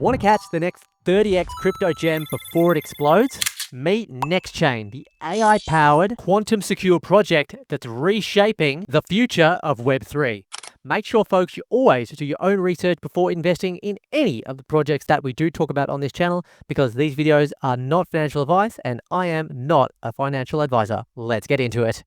Want to catch the next 30x crypto gem before it explodes? Meet Nextchain, the AI-powered, quantum-secure project that's reshaping the future of Web3. Make sure, folks, you always do your own research before investing in any of the projects that we do talk about on this channel, because these videos are not financial advice and I am not a financial advisor. Let's get into it.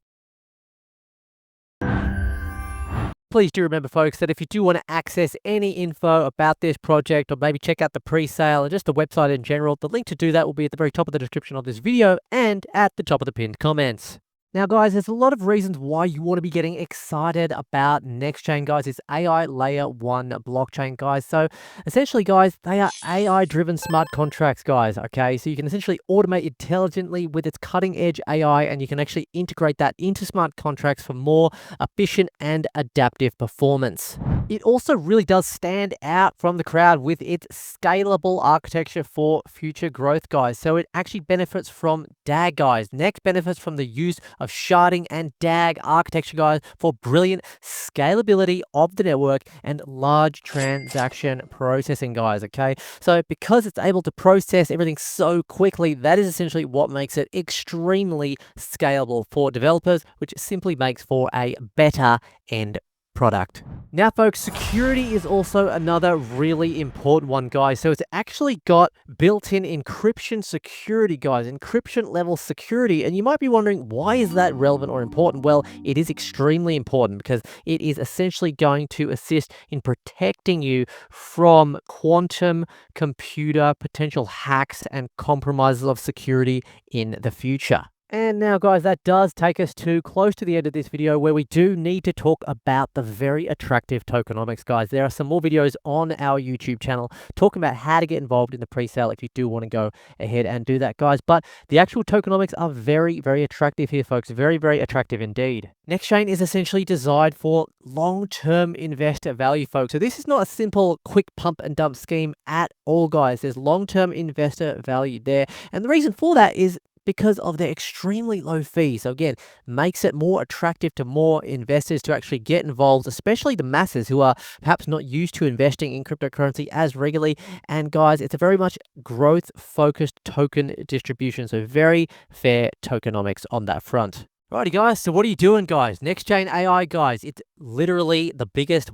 Please do remember, folks, that if you do want to access any info about this project, or maybe check out the pre-sale or just the website in general, the link to do that will be at the very top of the description of this video and at the top of the pinned comments. Now, guys, there's a lot of reasons why you want to be getting excited about Nextchain, guys. It's AI layer 1 blockchain, guys. So essentially, guys, they are AI-driven smart contracts, guys, okay? So you can essentially automate intelligently with its cutting-edge AI, and you can actually integrate that into smart contracts for more efficient and adaptive performance. It also really does stand out from the crowd with its scalable architecture for future growth, guys. So it actually benefits from DAG, guys. Next benefits from the use of sharding and DAG architecture, guys, for brilliant scalability of the network and large transaction processing, guys, okay? So because it's able to process everything so quickly, that is essentially what makes it extremely scalable for developers, which simply makes for a better end product. Now, folks, security is also another really important one, guys. So it's actually got built-in encryption security, guys, encryption level security. And you might be wondering, why is that relevant or important? Well, it is extremely important because it is essentially going to assist in protecting you from quantum computer potential hacks and compromises of security in the future. And now, guys, that does take us to close to the end of this video, where we do need to talk about the very attractive tokenomics, guys. There are some more videos on our YouTube channel talking about how to get involved in the pre-sale if you do want to go ahead and do that, guys. But the actual tokenomics are very, very attractive here, folks. Very, very attractive indeed. Nextchain is essentially designed for long-term investor value, folks. So this is not a simple quick pump and dump scheme at all, guys. There's long-term investor value there. And the reason for that is because of their extremely low fees. So again, makes it more attractive to more investors to actually get involved, especially the masses who are perhaps not used to investing in cryptocurrency as regularly. And guys, it's a very much growth-focused token distribution, so very fair tokenomics on that front. Righty, guys, so what are you doing, guys? Nextchain AI, guys, it's literally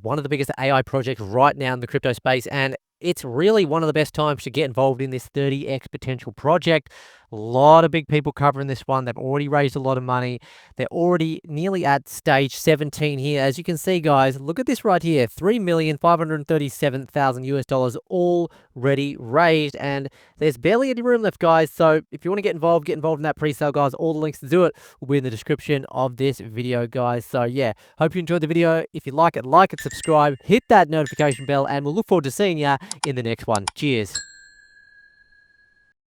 one of the biggest AI projects right now in the crypto space, and it's really one of the best times to get involved in this 30x potential project. A lot of big people covering this one. They've already raised a lot of money. They're already nearly at stage 17 here. As you can see, guys, look at this right here. $3,537,000 US already raised, and there's barely any room left, guys. So if you want to get involved in that pre-sale, guys, all the links to do it will be in the description of this video, guys. So yeah, hope you enjoyed the video. If you like it, subscribe, hit that notification bell, and we'll look forward to seeing ya in the next one. Cheers.